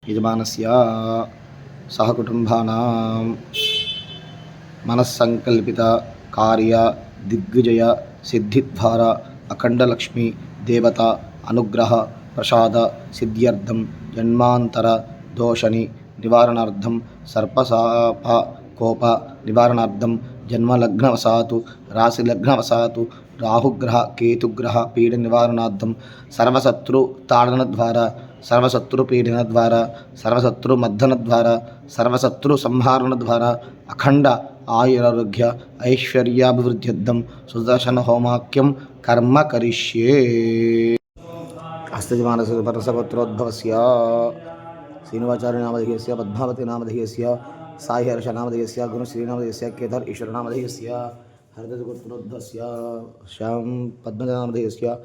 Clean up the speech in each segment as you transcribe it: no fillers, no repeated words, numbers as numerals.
यजमानस्य सहकुटुम्बानां मनस्संकल्पित कार्य दिग्विजय सिद्धिद्वारा अखंडलक्ष्मी देवता अनुग्रह प्रसाद सिद्ध्यर्थम जन्मांतर दोषनि निवारणार्थम सर्पशाप कोप निवारणार्थम जन्मलग्नवशातु राशिलग्नवशातु राहुग्रह केतुग्रह पीड निवारणार्थम सर्वशत्रु ताड़न द्वारा सर्वशत्रु पीडन द्वारा सर्वशत्रु मर्दन द्वारा सर्वशत्रु संहारण द्वारा अखंड आयुरारोग्य ऐश्वर्याभिवृद्ध्यर्थम सुदर्शन होमाख्यम कर्म करिष्ये। हस्तजमानस्य परसगोत्रोद्भवस्य श्रीनिवाचार्यनामधेयस्य पद्मावती नामधेयस्य साईहर्षनामधेयस्य गुणश्रीनामधेयस्य केदार ईश्वरनामधेयस्य हरदगोत्रोद्भवस्य श्याम पद्मनामधेयस्य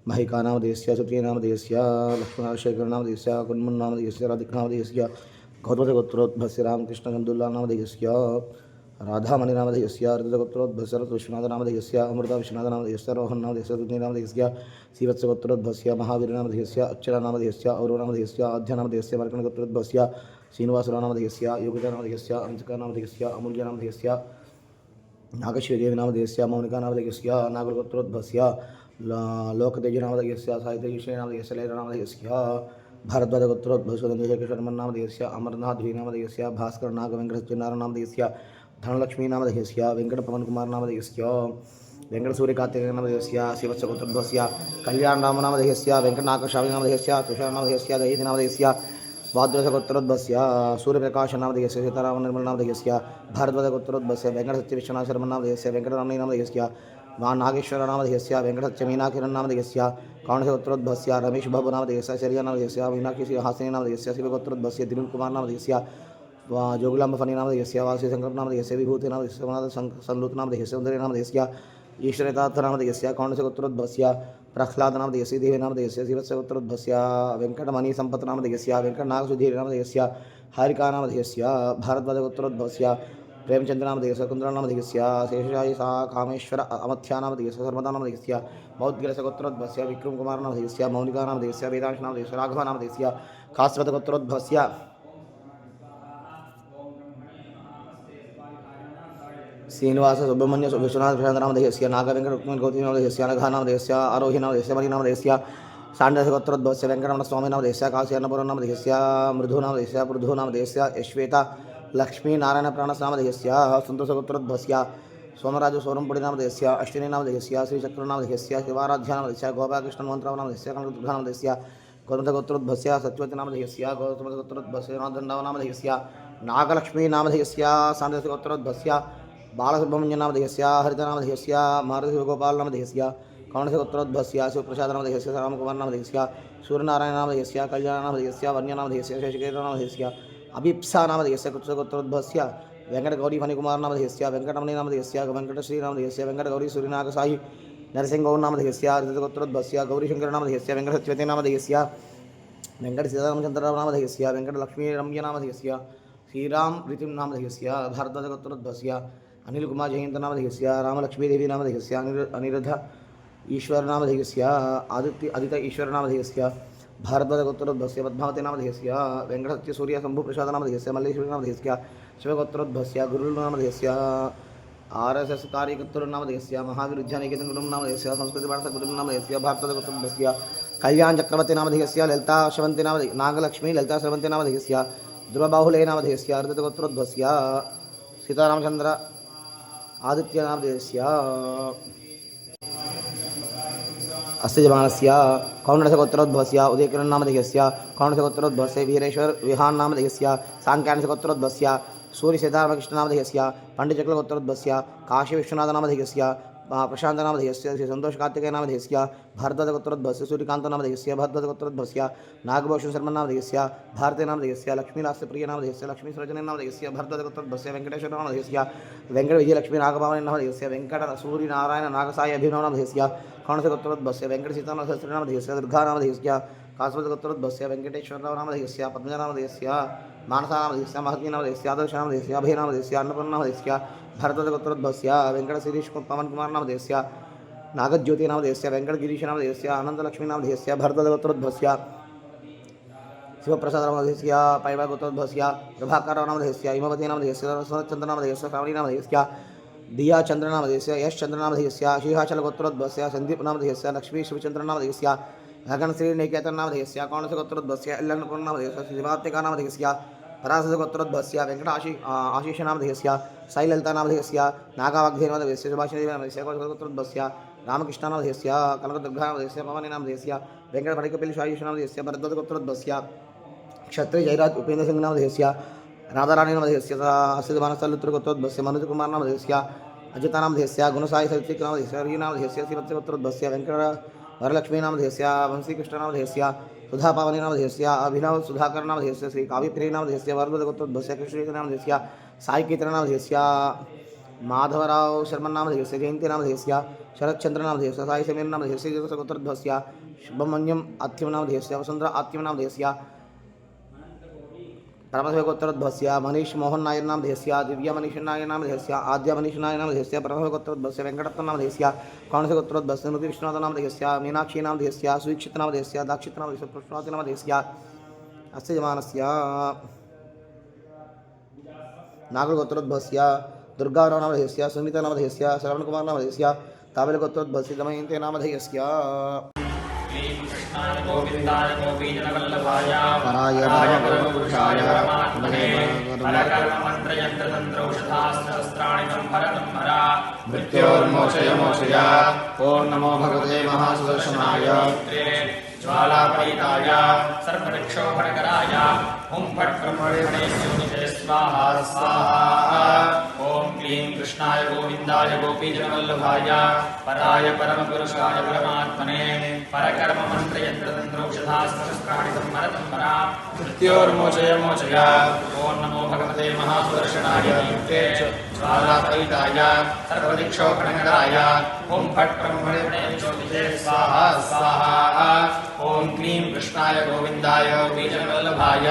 महिकानामधेयस्य सुप्रियनामधेयस्य लक्ष्मणशेखरनामधेयस्य कुन्मन्नामधेयस्य राधिकानामधेयस्य गौतमगोत्रोद्भवस्य रामकृष्णगंदुल्लानामधेयस्य राधामणिनामधेयस्य हरदगोत्रोद्भवस्य विश्वनाथनामधेयस्य अमृता विश्वनाथनामधेयस्य रोहननामधेयस्य रुद्रनामधेयस्य श्रीवत्सगोत्रोद्भवस्य महावीरनामधेयस्य अक्षरानामधेयस्य औरवनामधेयस्य आध्यानामधेयस्य मर्कणगोत्रोद्भवस्य श्रीनिवासरावनामधेयस्य योगितानामधेयस्य अंशकानामधेयस्य अमूल्यनामधेयस्य नागश्रीदेवीनामधेयस्य मौनिकानामधेयस्य नागलगोत्रोद्भवस्य लोकतेजनामधेयस्य साहित्यनामधेयस्य लैरनामधेयस्य भारद्वाजगोत्रोद्भवस्य अमरनाथद्वीनामधेयस्य भास्करनागवेङ्कटसत्यनारायणनामधेयस्य धनलक्ष्मीनामधेयस्य वेङ्कटपवनकुमारनामधेयस्य वेङ्कटसूर्यकार्तिकेयनामधेयस्य शिवत्सगोत्रोद्भवस्य कल्याणरामनामधेयस्य वेङ्कटनागस्वामिनामधेयस्य तुषारनामधेयस्य दयितिनामधेयस्य वाद्रसगोत्रोद्भवस्य सूर्यप्रकाशनामधेयस्य सीतारामनिर्मलनामधेयस्य भारद्वाजगोत्रोद्भवस्य वेङ्कटसत्यविश्वनाथशर्मनामधेयस्य वेङ्कटरमणीनामधेयस्य नागेश्वरनामधेयस्य वेङ्कटसत्यमीनाक्षिरन्नामधेयस्य काणसगोत्रोद्भवस्य रमेशबाबुनामधेयस्य शर्यनामधेयस्य मीनाक्षीहासिनीनामधेयस्य शिवगोत्रोद्भवस्य दिलीपकुमारनामधेयस्य जोगुलाम्बफणीनामधेयस्य वासुशङ्करनामधेयस्य विभूतिनामधेयस्य संलूतनामधेयस्य सुन्दरीनामधेयस्य ईश्वरतार्थनामधेयस्य काणसगोत्रोद्भवस्य प्रह्लादनामधेयस्य देवीनामधेयस्य शिवत्सगोत्रोद्भवस्य वेङ्कटमणिसम्पत्नामधेयस्य वेङ्कटनागसुधीरनामधेयस्य हारिकानामधेयस्य भारद्वाजगोत्रोद्भवस्य प्रेमचन्द्रनामधेयस्य कुन्द्रनामधेयस्य शेषशायी सा कामेश्वर अमथ्यानामधेयस्य सर्वदानामधेयस्य मौद्गिरसगोत्रोद्भवस्य विक्रमकुमारनामधेयस्य मौनिकानामधेयस्य वेदांशनामधेयस्य राघवानामधेयस्य काश्वतगोत्रोद्भवस्य श्रीनिवास सुब्रह्मण्य विश्वनाथ प्रशान्तनामधेयस्य नागवेङ्कटरुक्मिणगौतमीनामधेयस्य अनघानामधेयस्य आरोहिनामधेयस्य मणिनामधेयस्य साण्डसगोत्रोद्भवस्य वेङ्कटरमणस्वामिनामधेयस्य काशी अन्नपूर्णनामधेयस्य मृधुनामधेयस्य पृथुनामधेयस्य यश्वेता लक्ष्मीनारायणप्राणस्नामधेयस्य सन्तोषगोत्रोद्भवस्य सोमराजसोरंपुडिनामधेयस्य अश्विनीनामधेयस्य श्रीचक्रनामधेयस्य शिवाराध्यानामधेयस्य गोपालकृष्णमन्त्रावनामधेयस्य कनकदुर्गानामधेयस्य गौतमगोत्रोद्भवस्य सत्यवतीनामधेयस्य गौतमगोत्रोद्भवस्य नागदण्डावनामधेयस्य नागलक्ष्मीनामधेयस्य सान्द्रसगोत्रोद्भवस्य बालसुब्रह्मण्यनामधेयस्य हरितनामधेयस्य मारुतिगोपालनामधेयस्य कौणसगोत्रोद्भवस्य शिवप्रसादनामधेयस्य रामकुमारनामधेयस्य सूर्यनारायणनामधेयस्य कल्याणनामधेयस्य वन्यनामधेयस्य शशिकेतनामधेयस्य अभिप्सानामधेयस्य कुत्सगोत्रोद्भवस्य वेङ्कटगौरीफणिकुमारनामधेयस्य वेङ्कटमणिनामधेयस्य वेङ्कटश्रीनामधेयस्य वेङ्कटगौरीसूर्यनागसायि नरसिंहगौरनामधेयस्य हृदयगोत्रोद्भवस्य गौरीशङ्करनामधेयस्य वेङ्कटसत्यवतीनामधेयस्य वेङ्कटसीतारामचन्द्रनामधेयस्य वेङ्कटलक्ष्मीरम्यनामधेयस्य श्रीराम ऋतिनामधेयस्य भारद्वाजगोत्रोद्भवस्य अनिलकुमारजयन्तनामधेयस्य रामलक्ष्मीदेवीनामधेयस्य अनिरुद्ध ईश्वरनामधेयस्य आदित्य ईश्वरनामधेयस्य भारद्वाजगोत्रोद्भवस्य पद्मावतीनामधेयस्य वेङ्कटसत्यसूर्यशम्भुप्रसादनामधेयस्य मल्लेश्वरीनामधेयस्य शिवगोत्रोद्भवस्य गुरुनामधेयस्य RSS कार्यकर्तृनामधेयस्य महावीरुज्जानिकेतनगुरुनामधेयस्य संस्कृतभारतगुरुनामधेयस्य भारद्वाजगोत्रोद्भवस्य कल्याणचक्रवर्तीनामधेयस्य ललिता श्रवन्तीनामधेयस्य नागलक्ष्मी ललिता श्रवन्तीनामधेयस्य ध्रुवबाहुलेनामधेयस्य हृदयगोत्रोद्भवस्य सीतारामचन्द्र आदित्यनामधेयस्य अस्यजमानस्य कौण्डसगोत्रोद्भवस्य उदयकिरणनामधेयस्य कौण्डसगोत्रोद्भवस्य वीरेश्वर विहान्नामधेयस्य साङ्ख्यानसगोत्रोद्भवस्य सूर्यसीतारामकृष्णनामधेयस्य पण्डितचक्रगोत्रोद्भवस्य काशीविश्वनाथनामधेयस्य प्रशान्तनामधेयस्य श्रीसन्तोषकार्तिकेयनामधेयस्य भारद्वाजगोत्रोद्भवस्य सूर्यकान्तनामधेयस्य भारद्वाजगोत्रोद्भवस्य नागभूषणशर्मनामधेयस्य भारतीनामधेयस्य लक्ष्मीलास्यप्रियनामधेयस्य लक्ष्मीसृजननामधेयस्य भारद्वाजगोत्रोद्भवस्य वेङ्कटेश्वरनामधेयस्य वेङ्कटविजयलक्ष्मीनागभावनामधेयस्य वेङ्कटसूर्यनारायणनागसाय अभिनवनामधेयस्य कौणसगोत्रोद्भवस्य वेङ्कटसीतानामधेयस्य दुर्गानामधेयस्य काश्वतगोत्रोद्भवस्य वेङ्कटेश्वरनामधेयस्य पद्मनामधेयस्य मानसानामधेयस्य महतीनामधेयस्य आदर्शनामधेयस्य अभयनामधेयस्य अन्नपूर्णनामधेयस्य भारद्वाजगोत्रोद्भवस्य वेङ्कटशिरीशपवनकुमारनामधेयस्य नागज्योतिनामधेयस्य वेङ्कटगिरीशनामधेयस्य अनन्तलक्ष्मीनामधेयस्य भारद्वाजगोत्रोद्भवस्य शिवप्रसादनामधेयस्य पैवगोत्रोद्भवस्य प्रभाकरनामधेयस्य हिमवती नामधेयस्य सरस्वतीचन्द्रनामधेयस्य श्रावणीनामधेयस्य दिया चन्द्रनामधेयस्य यश्चन्द्रनामधेयस्य श्रीहाचलगोत्रोद्भवस्य सन्दीपनामधेयस्य लक्ष्मी शिवचन्द्रनामधेयस्य गगनश्रीनिकेतननामधेयस्य कौणसगोत्रोद्भवस्य इल्लन्नपूर्णनामधेयस्य श्रीवार्तिकानामधेयस्य परासगोत्रोद्भवस्य आशीषनामधेयस्य साईललितानामधेयस्य नागावाग्धेनामधेयस्य सुभाषिणीनामधेयस्य कौणसगोत्रोद्भवस्य रामकृष्णानामधेयस्य कनकदुर्गानामधेयस्य पवनीनामधेयस्य वेङ्कटफणिकपिलिशायुषनामधेयस्य भरद्वाजगोत्रोद्भवस्य क्षत्रिय जयराज उपेन्द्रसिंहनामधेयस्य राधाराणीनामधेयस्य असिधमानसल्लुत्रगोत्रोद्भवस्य मनोजकुमारनामधेयस्य अजितानामधेयस्य गुणसाई सवित्रिकनामधेयस्य रीनामधेयस्य श्रीवत्सगोत्रोद्भवस्य वरलक्ष्मीनामधेयस्य वंशीकृष्णनामधेयस्य सुधापावनीनामधेयस्य अभिनव सुधाकरनामधेयस्य श्रीकाव्यप्रियनामधेयस्य वरदगोत्रोद्भवस्य कृष्णनामधेयस्य साईकीर्तननामधेयस्य माधवराव शर्मनामधेयस्य जयन्तीनामधेयस्य शरच्चन्द्रनामधेयस्य साई समीरनामधेयस्य गोत्रोद्भवस्य शुभमन्यम आत्यमनामधेयस्य वसुन्धरा आत्यमनामधेयस्य परमशिवगोत्रोद्भवस्य मनीष मोहन नायरनामधेयस्य दिव्या मनीष नायरनामधेयस्य आद्या मनीष नायरनामधेयस्य परमशिवगोत्रोद्भवस्य वेङ्कटप्पनामधेयस्य कौणसगोत्रोद्भवस्य स्मृति विष्णुनाथनामधेयस्य मीनाक्षीनामधेयस्य सुवीक्षितनामधेयस्य दाक्षितनामधेयस्य कृष्णातिनामधेयस्य अस्य यमानस्य नागरगोत्रोद्भवस्य दुर्गानामधेयस्य सुनीतानामधेयस्य श्रवणकुमारनामधेयस्य तावलगोत्रोद्भवस्य दमयन्तीनामधेयस्य गोविन्दाय गोपीजनवल्लभाय पराय परमपुरुषाय परमात्मने परकर्ममन्त्रयन्त्रतन्त्रौषधास्त्रशस्त्राणि संहरतं हरा मृत्योर्मोचय मोचय ॐ नमो भगवते महासुदर्शनाय ज्वालापीताय सर्ववृक्षोपणकराय हुं फट् ब्रह्मणे योनिषे स्वाहा स्वाहा ॐ क्लीं कृष्णाय गोविन्दाय गोपीजनवल्लभाय पराय परमपुरुषाय परमात्मने परकर्ममन्त्रयन्त्रतन्त्रौषधास्त्रशस्त्राणि संहरतं हरा मृत्योर्मोचय मोचय ॐ नमो भगवते महासुदर्शनाय ज्वालापीताय सर्वदिक्षोपणकराय हुं फट् ब्रह्मणे ज्योतिषे स्वाहा स्वाहा ॐ क्लीं कृष्णाय गोविन्दाय गोपीजनवल्लभाय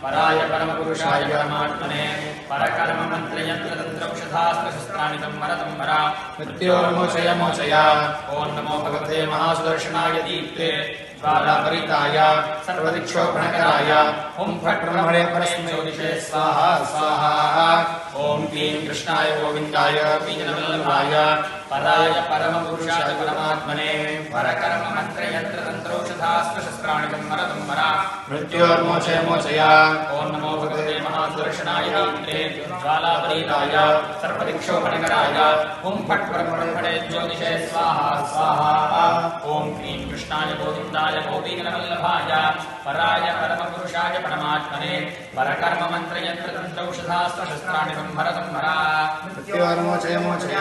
पराय परमपुरुषाय परमात्मने परकर्ममन्त्रयन्त्रतन्त्रौषधास्त्रशस्त्राणि संहरतं हरा मृत्योर्मोचय मोचय ॐ नमो भगवते महासुदर्शनाय दीप्ते ज्वालापरिताय सर्वदिक्षोपणकराय हुं फट् ब्रह्मणे परस्मै ज्योतिषे स्वाहा स्वाहा ॐ क्लीं कृष्णाय गोविन्दाय गोपीजनवल्लभाय पराय परमपुरुषाय परमात्मने परकर्ममन्त्रयन्त्रतन्त्रौषधास्त्रशस्त्राणि संहरतं हरा मृत्योर्मोचय मोचय ॐ नमो भगवते महासुदर्शनाय दीप्ते ज्वालापरिताय सर्वदिक्षोपणकराय हुं फट् ब्रह्मणे ज्योतिषे स्वाहा स्वाहा ॐ क्लीं कृष्णाय गोविन्दाय गोपीजनवल्लभाय पराय परमपुरुषाय परमात्मने परकर्ममन्त्रयन्त्रतन्त्रौषधास्त्रशस्त्राणि संहरतं हरा मृत्योर्मोचय मोचय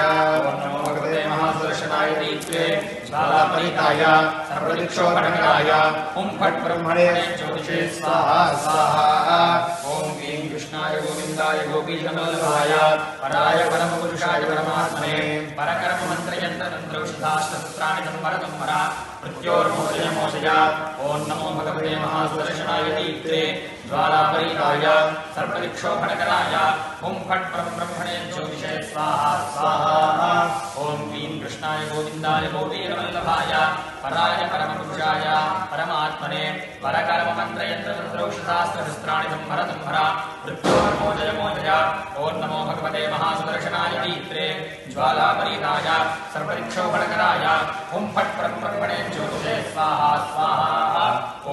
ॐ नमो भगवते महासुदर्शनाय दीप्ते ज्वालापरिताय सर्वदिक्षोपणकराय हुं फट् ब्रह्मणे ज्योतिषे स्वाहा स्वाहा ॐ क्लीं कृष्णाय गोविन्दाय गोपीजनवल्लभाय पराय परमपुरुषाय परमात्मने परकर्ममन्त्रयन्त्रतन्त्रौषधास्त्रशस्त्राणि संहरतं हरा मृत्योर्मोचय मोचय ॐ नमो भगवते महासुदर्शनाय दीप्ते ज्वालापरिताय सर्वदिक्षोपणकराय हुं फट् ब्रह्मणे ज्योतिषे स्वाहा स्वाहा ॐ क्लीं कृष्णाय गोविन्दाय गोपीजनवल्लभाय पराय परमपुरुषाय परमात्मने परकर्ममन्त्रयन्त्रतन्त्रौषधास्त्रशस्त्राणि संहरतं हरा मृत्योर्मोचय मोचय ॐ नमो भगवते महासुदर्शनाय दीप्ते ज्वालापरिताय सर्वदिक्षोपणकराय हुं फट् ब्रह्मणे ज्योतिषे स्वाहा स्वाहा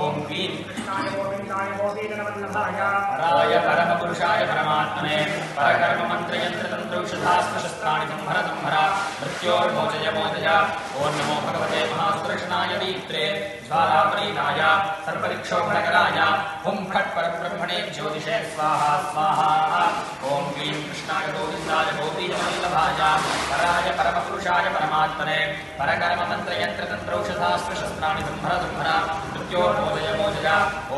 ॐ क्लीं कृष्णाय गोविन्दाय गोपीजनवल्लभाय पराय परमपुरुषाय परमात्मने परकर्ममन्त्रयन्त्रतन्त्रौषधास्त्रशस्त्राणि संहरतं हरा मृत्योर्मोचय मोचय ॐ नमो भगवते महासुदर्शनाय दीप्ते ज्वालापरिताय सर्वदिक्षोपणकराय हुं फट् ब्रह्मणे ज्योतिषे स्वाहा स्वाहा ॐ क्लीं कृष्णाय गोविन्दाय गोपीजनवल्लभाय पराय परमपुरुषाय परमात्मने परकर्ममन्त्रयन्त्रतन्त्रौषधास्त्रशस्त्राणि संहरतं हरा मृत्योर्मोचय मोचय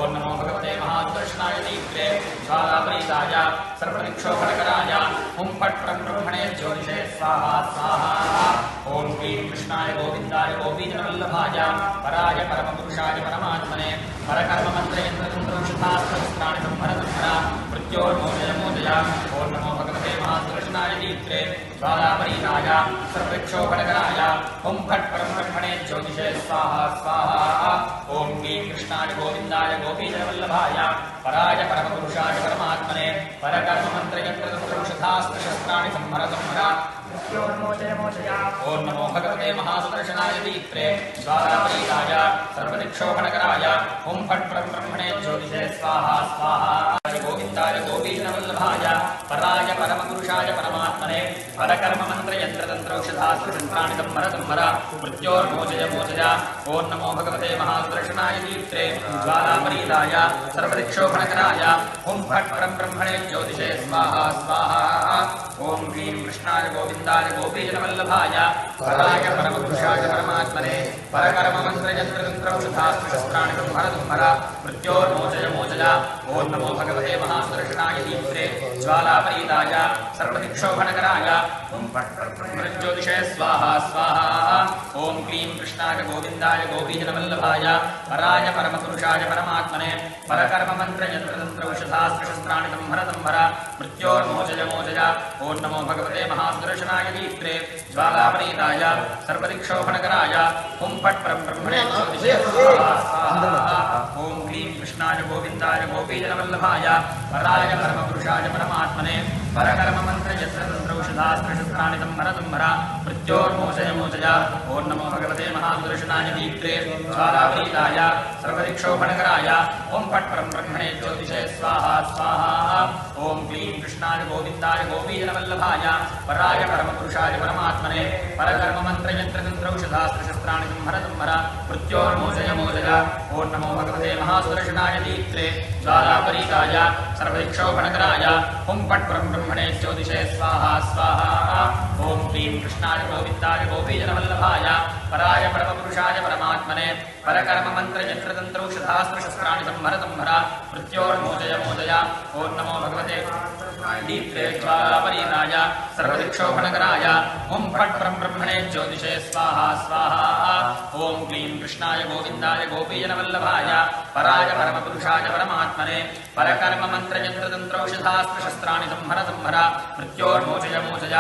ॐ नमो भगवते महासुदर्शनाय दीप्ते ज्वालापरिताय सर्वदिक्षोपणकराय हुं फट् ब्रह्मणे ज्योतिषे स्वाहा स्वाहा ॐ क्लीं कृष्णाय गोविन्दाय गोपीजनवल्लभाय पराय परमपुरुषाय परमात्मने परकर्ममन्त्रयन्त्रतन्त्रौषधास्त्रशस्त्राणि संहरतं हरा मृत्योर्मोचय मोचय ॐ नमो भगवते महासुदर्शनाय दीप्ते ज्वालापरीताय सर्वक्षोभणकराय हुं फट् परब्रह्मणे ज्योतिषे स्वाहा स्वाहा ॐ क्लीं कृष्णाय गोविन्दाय गोपीजनवल्लभाय पराय परमपुरुषाय परमात्मने परकर्ममन्त्रयन्त्रतन्त्रौषधास्त्रशस्त्राणि संहर ओं नमो भगवते महासुदर्शनाय दीप्त्रे ज्वालापरीताय सर्वदिक्षोभणकराय हुं फट् परब्रह्मणे ज्योतिषे स्वाहा स्वाहा गोविन्दाय गोपीजनवल्लभाय पराय परमपुरुषाय परमात्मने परकर्ममन्त्रयन्त्रतन्त्रौषधास्त्रशस्त्राणि संहर मृत्योर्मोचय मोचय ओं नमो भगवते महासुदर्शनाय दीप्त्रे ज्वालापरीताय सर्वदिक्षोभणकराय हुं फट् परब्रह्मणे ज्योतिषे स्वाहा स्वाहा ॐ ह्रीं कृष्णाय गोविन्दाय गोपीजनवल्लभाय पराय परमपुरुषाय परमात्मने परकर्ममन्त्रयन्त्रतन्त्रौषधास्त्रशस्त्राणि संहर मृत्योर्मोचय मोचय ॐ नमो भगवते महासुदर्शनाय दीप्त्रे ज्वालापरीताय सर्वदिक्षोभणकराय हुं फट् परब्रह्मणे ज्योतिषे स्वाहा स्वाहा ॐ क्लीं कृष्णाय गोविन्दाय गोपीजनवल्लभाय पराय परमपुरुषाय परमात्मने परकर्ममन्त्रयन्त्रतन्त्रौषधास्त्रशस्त्राणि संहर मृत्योर्मोचय मोचय ॐ नमो भगवते महासुदर्शनाय दीप्त्रे ज्वालापरीताय सर्वदिक्षोभणकराय हुं फट् परब्रह्मणे ज्योतिषे स्वाहा स्वाहा ॐ क्लीं कृष्णाय गोविन्दाय गोपीजनवल्लभाय पराय परमपुरुषाय परमात्मने परकर्ममन्त्रयन्त्रतन्त्रौषधास्त्रशस्त्राणि संहर मृत्योर्मोचय मोचय ॐ नमो भगवते महासुदर्शनाय दीप्त्रे ज्वालापरीताय सर्वदिक्षोभणकराय हुं फट् परब्रह्मणे ज्योतिषे स्वाहा स्वाहा ॐ क्लीं कृष्णाय गोविन्दाय गोपीजनवल्लभाय पराय परमपुरुषाय परमात्मने परकर्ममन्त्रयन्त्रतन्त्रौषधास्त्रशस्त्राणि संहर मृत्योर्मोचय मोचय ॐ नमो भगवते महासुदर्शनाय दीप्त्रे ज्वालापरीताय सर्वदिक्षोभणकराय हुं फट् परब्रह्मणे ज्योतिषे स्वाहा स्वाहा ॐ क्लीं कृष्णाय गोविन्दाय गोपीजनवल्लभाय पराय परमपुरुषाय परमात्मने परकर्ममन्त्रयन्त्रतन्त्रौषधास्त्रशस्त्राणि संहर मृत्योर्मोचय मोचय ॐ नमो भगवते दीप्त्रे ज्वालापरीताय सर्वदिक्षोभणकराय हुं फट् परब्रह्मणे ज्योतिषे स्वाहा स्वाहा ॐ क्लीं कृष्णाय गोविन्दाय गोपीजनवल्लभाय पराय परमपुरुषाय परमात्मने परकर्ममन्त्रयन्त्रतन्त्रौषधास्त्रशस्त्राणि संहर मृत्योर्मोचय मोचय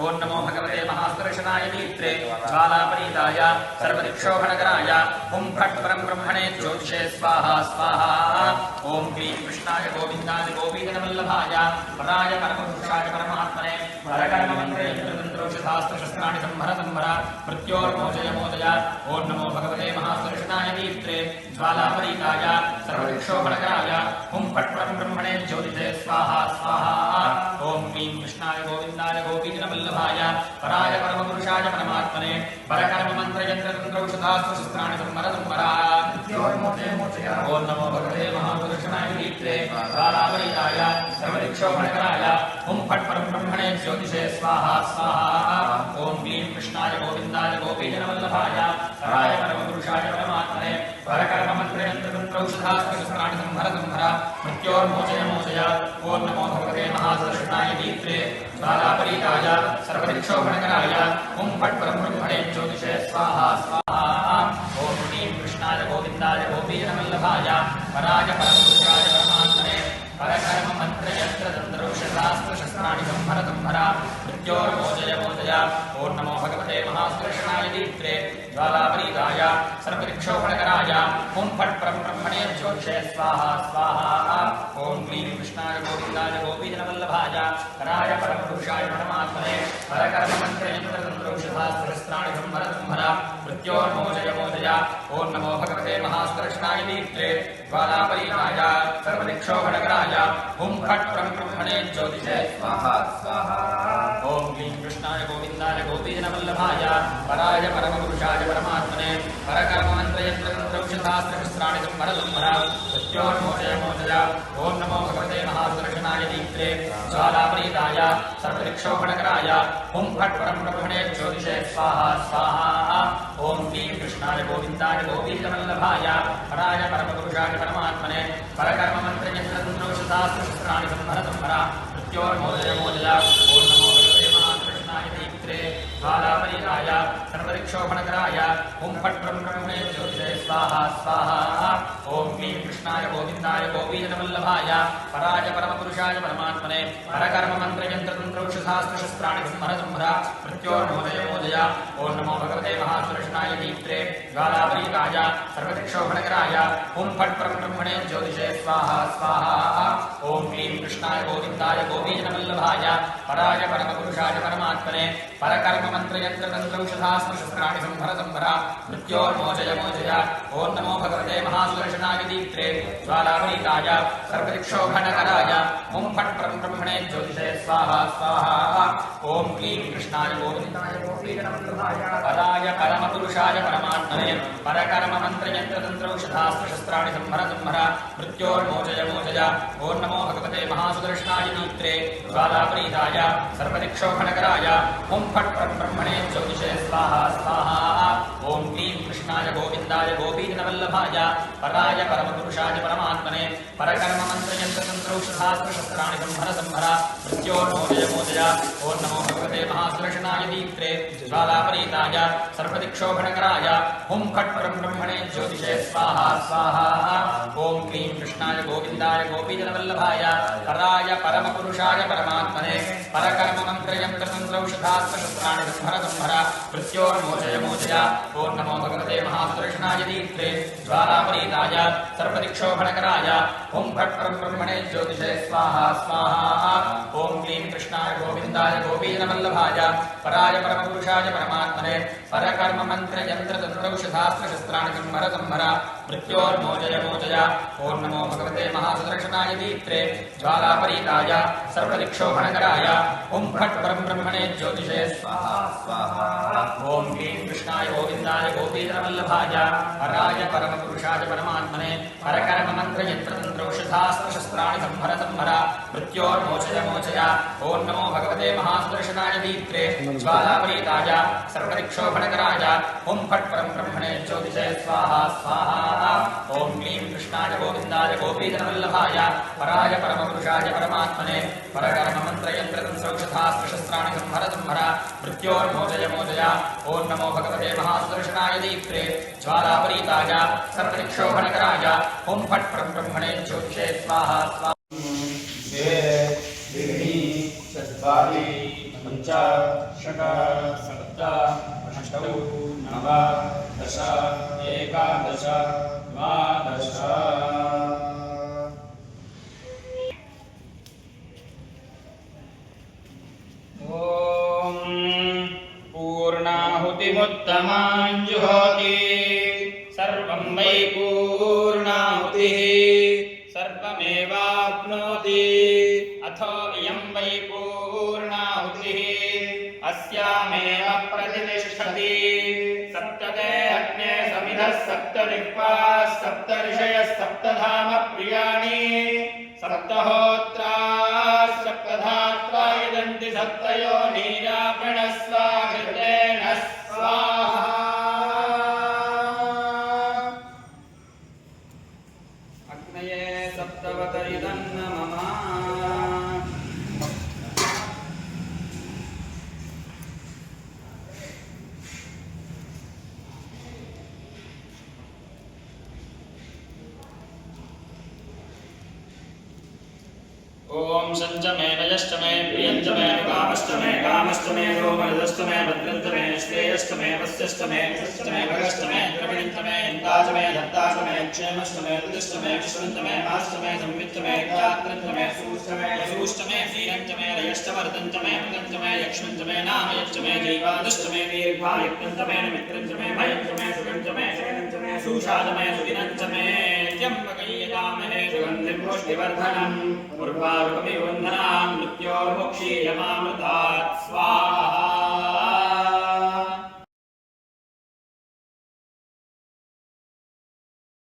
ॐ नमो भगवते महासुदर्शनाय दीप्त्रे ज्वालापरीताय सर्वदिक्षोभणकराय हुं फट् परब्रह्मणे ज्योतिषे स्वाहा स्वाहा ॐ क्लीं कृष्णाय गोविन्दाय गोपीजनवल्लभाय पराय परमपुरुषाय परमात्मने परकर्ममन्त्रयन्त्रतन्त्रौषधास्त्रशस्त्राणि संहर मृत्योर्मोचय मोचय ॐ नमो भगवते महासुदर्शनाय दीप्त्रे ज्वालापरीताय सर्वदिक्षोभणकराय हुं फट् परब्रह्मणे ज्योतिषे स्वाहा स्वाहा ॐ क्लीं कृष्णाय गोविन्दाय गोपीजनवल्लभाय पराय परमपुरुषाय परमात्मने परकर्ममन्त्रयन्त्रतन्त्रौषधास्त्रशस्त्राणि संहर मृत्योर्मोचय मोचय ॐ नमो भगवते महासुदर्शनाय दीप्त्रे ज्वालापरीताय सर्वदिक्षोभणकराय हुं फट् परब्रह्मणे ज्योतिषे स्वाहा स्वाहा ॐ क्लीं कृष्णाय गोविन्दाय गोपीजनवल्लभाय पराय परमपुरुषाय परमात्मने परकर्ममन्त्रयन्त्रतन्त्रौषधास्त्रशस्त्राणि संहर मृत्योर्मोचय मोचय ॐ नमो भगवते महासुदर्शनाय दीप्त्रे ज्वालापरीताय सर्वदिक्षोभणकराय हुं फट् परब्रह्मणे ज्योतिषे स्वाहा स्वाहा ॐ क्लीं कृष्णाय गोविन्दाय गोपीजनवल्लभाय पराय परमपुरुषाय परमात्मने परकर्ममन्त्रयन्त्रतन्त्रौषधास्त्रशस्त्राणि संहर मृत्योर्मोचय मोचय ॐ नमो भगवते महासुदर्शनाय दीप्त्रे ज्वालापरीताय सर्वदिक्षोभणकराय हुं फट् परब्रह्मणे ज्योतिषे स्वाहा स्वाहा ॐ क्लीं कृष्णाय गोविन्दाय गोपीजनवल्लभाय पराय परमपुरुषाय परमात्मने परकर्ममन्त्रयन्त्रतन्त्रौषधास्त्रशस्त्राणि संहर मृत्योर्मोचय मोचय ॐ नमो भगवते महासुदर्शनाय दीप्त्रे ज्वालापरीताय सर्वदिक्षोभणकराय हुं फट् परब्रह्मणे ज्योतिषे स्वाहा स्वाहा ॐ क्लीं कृष्णाय गोविन्दाय गोपीजनवल्लभाय पराय परमपुरुषाय परमात्मने परकर्ममन्त्रयन्त्रतन्त्रौषधास्त्रशस्त्राणि संहर मृत्योर्मोचय मोचय ॐ नमो भगवते महासुदर्शनाय दीप्त्रे ज्वालापरीताय सर्वदिक्षोभणकराय हुं फट् परब्रह्मणे ज्योतिषे स्वाहा स्वाहा ॐ क्लीं कृष्णाय गोविन्दाय गोपीजनवल्लभाय पराय परमपुरुषाय परमात्मने परकर्ममन्त्रयन्त्रतन्त्रौषधास्त्रशस्त्राणि संहर मृत्योर्मोचय मोचय ॐ नमो भगवते महासुदर्शनाय दीप्त्रे ज्वालापरीताय सर्वदिक्षोभणकराय हुं फट् परब्रह्मणे ज्योतिषे स्वाहा स्वाहा ॐ क्लीं कृष्णाय गोविन्दाय गोपीजनवल्लभाय पराय परमपुरुषाय परमात्मने परकर्ममन्त्रयन्त्रतन्त्रौषधास्त्रशस्त्राणि यन्त्रतन्त्रौषधास्त्रशस्त्राणि संहर संहर मृत्योर्मोदय मोदय ॐ नमो भगवते महासुदर्शनाय दीप्त्रे ज्वालापरीताय सर्वदिक्षोभणकराय ॐ फट् परं ब्रह्मणे ज्योतिषे स्वाहा स्वाहा ॐ क्लीं कृष्णाय गोविन्दाय गोपीजनवल्लभाय पराय परमपुरुषाय परमात्मने परकर्ममन्त्रयन्त्रतन्त्रौषधास्त्रशस्त्राणि संहर संहर मृत्योर्मोचय मोचय ॐ नमो भगवते महासुदर्शनाय दीप्त्रे ज्वालापरीताय सर्वदिक्षोभणकराय ॐ फट् परं ब्रह्मणे ज्योतिषे स्वाहा स्वाहा ॐ क्लीं कृष्णाय गोविन्दाय गोपीजनवल्लभाय पराय परमपुरुषाय परमात्मने परकर्ममन्त्रयन्त्रतन्त्रौषधास्त्रशस्त्राणि संहर संहर मृत्योर्मोचय मोचय ॐ नमो भगवते महासुदर्शनाय दीप्त्रे ज्वालापरीताय सर्वदिक्षोभणकराय ॐ फट् परं ब्रह्मणे ज्योतिषे स्वाहा स्वाहा ॐ क्लीं कृष्णाय गोविन्दाय गोपीजनवल्लभाय पराय परमपुरुषाय परमात्मने परकर्ममन्त्रयन्त्रतन्त्रौषधास्त्रशस्त्राणि संहर संहर मृत्योर्मोचय मोचय ॐ नमो भगवते महासुदर्शनाय दीप्त्रे ज्वालापरीताय सर्वदिक्षोभणकराय ॐ फट् परं ब्रह्मणे ज्योतिषे स्वाहा स्वाहा ॐ क्लीं कृष्णाय गोविन्दाय गोपीजनवल्लभाय पराय परमपुरुषाय परमात्मने परकर्ममन्त्रयन्त्रतन्त्रौषधास्त्रशस्त्राणि संहर संहर मृत्योर्मोचय मोचय ॐ नमो भगवते महासुदर्शनाय दीप्त्रे ज्वालापरीताय सर्वदिक्षोभणकराय ॐ फट् परं ब्रह्मणे ज्योतिषे स्वाहा स्वाहा ॐ क्लीं कृष्णाय गोविन्दाय गोपीजनवल्लभाय पराय परमपुरुषाय परमात्मने परकर्ममन्त्रयन्त्रतन्त्रौषधास्त्रशस्त्राणि संहर संहर मृत्योर्मोचय मोचय ॐ नमो भगवते महासुदर्शनाय दीप्त्रे ज्वालापरीताय सर्वदिक्षोभणकराय ॐ फट् परं ब्रह्मणे ज्योतिषे स्वाहा स्वाहा ॐ क्लीं कृष्णाय गोविन्दाय गोपीजनवल्लभाय पराय परमपुरुषाय परमात्मने परकर्ममन्त्रयन्त्रतन्त्रौषधास्त्रशस्त्राणि संहर संहर मृत्योर्मोचय मोचय ॐ नमो भगवते महासुदर्शनाय दीप्त्रे ज्वालापरीताय सर्वदिक्षोभणकराय ॐ फट् परं ब्रह्मणे ज्योतिषे स्वाहा स्वाहा ॐ क्लीं कृष्णाय गोविन्दाय गोपीजनवल्लभाय पराय परमपुरुषाय परमात्मने परकर्ममन्त्रयन्त्रतन्त्रौषधास्त्रशस्त्राणि संहर संहर मृत्योर्मोचय मोचय ॐ नमो भगवते महासुदर्शनाय दीप्त्रे ज्वालापरीताय सर्वदिक्षोभणकराय ॐ फट् परं ब्रह्मणे ज्योतिषे स्वाहा स्वाहा चत्वारि पञ्च षट् सप्त अष्टौ नव दश एकादश द्वादश ॐ पूर्णाहुतिमुत्तमां जुहोति सर्वं वै पूर्णाहुतिः सर्वमेवाप्नोति अथो इयं वै पूर्णाहुतिः अस्यामेव प्रतिष्ठति सप्तते अग्ने समिधः सप्तदिक्पाः सप्तऋषयः सप्तधाम प्रियाणि सप्तहोत्राः सप्तधात्वा यजन्ति सप्तयो नीरापणस्वाघृतेन स्वाहा अग्नये सप्तवतरिदन्न मम ॐ शञ्चमे नयश्चमे प्रियञ्चमे कामश्चमे कामश्चमे रोमरजश्चमे भद्रञ्चमे श्रेयश्चमे वस्यश्चमे यशश्चमे भगश्चमे द्रविणञ्चमे इन्दाचमे दत्ताचमे क्षेमश्चमे प्रतिश्चमे विश्वञ्चमे माश्चमे संविच्चमे ख्यात्रञ्चमे सूश्चमे श्रीरञ्चमे रयश्चमर्तञ्चमे पतञ्चमे यक्ष्मञ्चमे नामयच्चमे जैवादश्चमे दीर्घायुक्तञ्चमे निमित्रञ्चमे भयञ्चमे सुगञ्चमे शरणञ्चमे सुषादमे सुदिनञ्चमे त्र्यम्बकैयजामहे सुगन्धिं पुष्टिवर्धनम् उर्वारुकमिव वन्दनां मृत्योर्मुक्षीयमाम